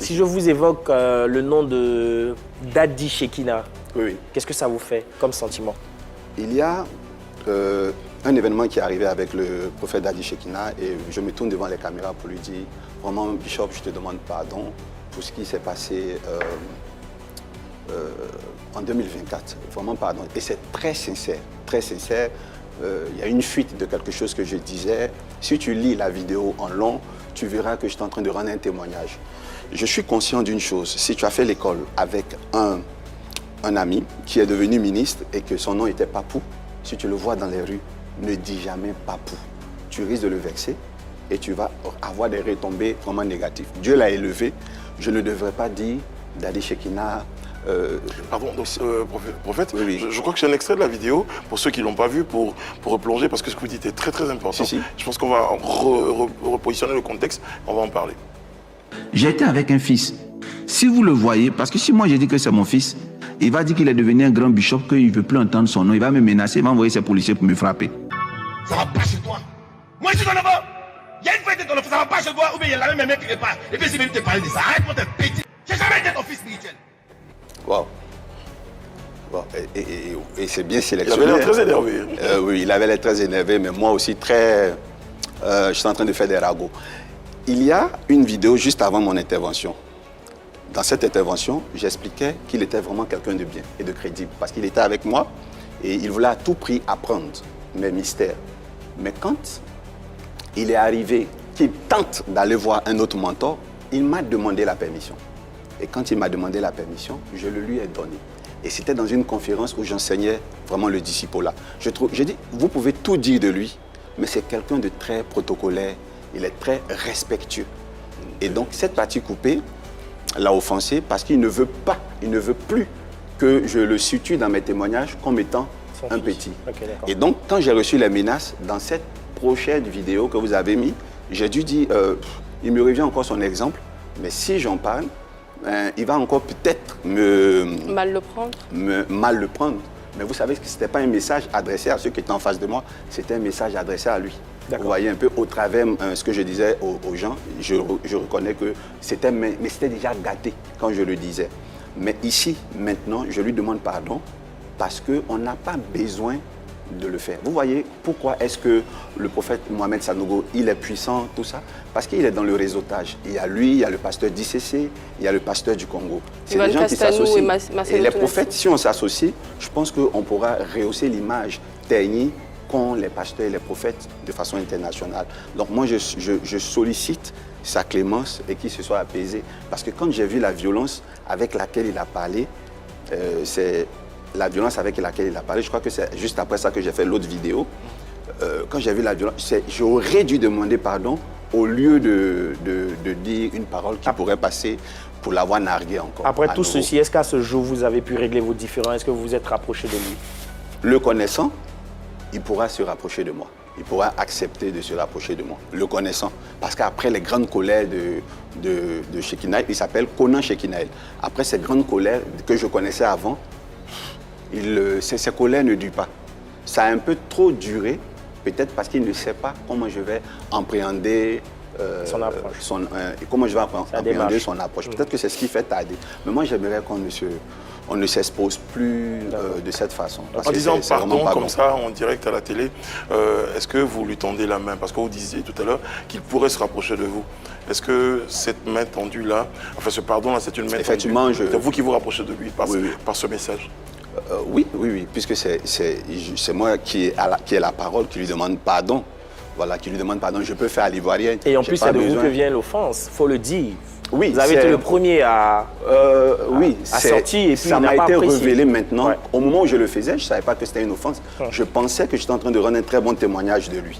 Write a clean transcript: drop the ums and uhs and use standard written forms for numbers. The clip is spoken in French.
Si je vous évoque le nom de Daddy Shekina, Oui. qu'est-ce que ça vous fait comme sentiment? Il y a un événement qui est arrivé avec le prophète Daddy Shekina et je me tourne devant les caméras pour lui dire vraiment, Bishop, je te demande pardon pour ce qui s'est passé en 2024. Vraiment pardon. Et c'est très sincère, très sincère. Il y a une fuite de quelque chose que je disais. Si tu lis la vidéo en long, tu verras que je suis en train de rendre un témoignage. Je suis conscient d'une chose. Si tu as fait l'école avec un ami qui est devenu ministre et que son nom était Papou, si tu le vois dans les rues, ne dis jamais Papou. Tu risques de le vexer et tu vas avoir des retombées vraiment négatives. Dieu l'a élevé. Je ne devrais pas dire Daddy Shekina. Pardon, donc, prophète, oui, oui. Je crois que c'est un extrait de la vidéo, pour ceux qui ne l'ont pas vu, pour replonger, parce que ce que vous dites est très très important. Si. Je pense qu'on va repositionner le contexte, on va en parler. J'ai été avec un fils. Si vous le voyez, parce que si moi j'ai dit que c'est mon fils, il va dire qu'il est devenu un grand bishop, qu'il ne veut plus entendre son nom, il va me menacer, il va envoyer ses policiers pour me frapper. Ça va pas chez toi. Moi je suis ton enfant. Il y a une fois que ton enfant, ça va pas chez toi, ou bien il y a la même mère qui répare. Et puis c'est venu te parler de ça. Arrête-moi tes petits. J'ai jamais été ton fils spirituel. Wow. Wow. Et c'est bien Il sélectionné. avait l'air très énervé. Oui, il avait l'air très énervé, mais moi aussi très... je suis en train de faire des ragots. Il y a une vidéo juste avant mon intervention. Dans cette intervention, j'expliquais qu'il était vraiment quelqu'un de bien et de crédible parce qu'il était avec moi et il voulait à tout prix apprendre mes mystères. Mais quand il est arrivé qu'il tente d'aller voir un autre mentor, il m'a demandé la permission. Et quand il m'a demandé la permission, je le lui ai donné. Et c'était dans une conférence où j'enseignais vraiment le disciple-là. J'ai dit, vous pouvez tout dire de lui, mais c'est quelqu'un de très protocolaire, il est très respectueux. Et donc cette partie coupée l'a offensé parce qu'il ne veut pas, il ne veut plus que je le situe dans mes témoignages comme étant un petit. Okay, et donc quand j'ai reçu les menaces, dans cette prochaine vidéo que vous avez mis, j'ai dû dire, il me revient encore son exemple, mais si j'en parle, il va encore peut-être mal le prendre. Mal le prendre. Mais vous savez que ce n'était pas un message adressé à ceux qui étaient en face de moi, c'était un message adressé à lui. Vous voyez un peu au travers ce que je disais aux gens, je reconnais que c'était, mais c'était déjà gâté quand je le disais. Mais ici, maintenant, je lui demande pardon parce qu'on n'a pas besoin de le faire. Vous voyez pourquoi est-ce que le prophète Mohamed Sanogo, il est puissant, tout ça? Parce qu'il est dans le réseautage. Il y a lui, il y a le pasteur d'ICC, il y a le pasteur du Congo. C'est des gens qui s'associent. Et les prophètes, si on s'associe, je pense qu'on pourra rehausser l'image ternie qu'ont les pasteurs et les prophètes de façon internationale. Donc moi, je sollicite sa clémence et qu'il se soit apaisé. Parce que quand j'ai vu la violence avec laquelle il a parlé, c'est la violence avec laquelle il a parlé, je crois que c'est juste après ça que j'ai fait l'autre vidéo. Quand j'ai vu la violence, j'aurais dû demander pardon au lieu de dire une parole qui pourrait passer pour l'avoir nargué encore. Après tout ceci, est-ce qu'à ce jour, vous avez pu régler vos différends? Est-ce que vous vous êtes rapproché de lui? Le connaissant, il pourra se rapprocher de moi. Il pourra accepter de se rapprocher de moi, le connaissant. Parce qu'après les grandes colères de Shekinaël, il s'appelle Conan Shekinaël. Après ces grandes colères que je connaissais avant, ces colères ne durent pas. Ça a un peu trop duré, peut-être parce qu'il ne sait pas comment je vais appréhender son approche. Comment je vais appréhender son approche. Peut-être que c'est ce qui fait tarder. Mais moi, j'aimerais qu'on ne s'expose plus de cette façon. En disant pardon comme ça, en direct à la télé, est-ce que vous lui tendez la main? Parce que vous disiez tout à l'heure qu'il pourrait se rapprocher de vous. Est-ce que cette main tendue-là, enfin ce pardon-là, c'est une main effectivement, tendue? C'est vous qui vous rapprochez de lui par ce message? Oui, puisque c'est moi qui ai la parole, qui lui demande pardon. Voilà, qui lui demande pardon, je peux faire à l'ivoirienne. Et en plus, c'est de vous que vient l'offense, il faut le dire. Oui, vous avez été le premier à sortir et puis ça m'a été révélé maintenant. Ouais. Au moment où je le faisais, je ne savais pas que c'était une offense. Je pensais que j'étais en train de rendre un très bon témoignage de lui.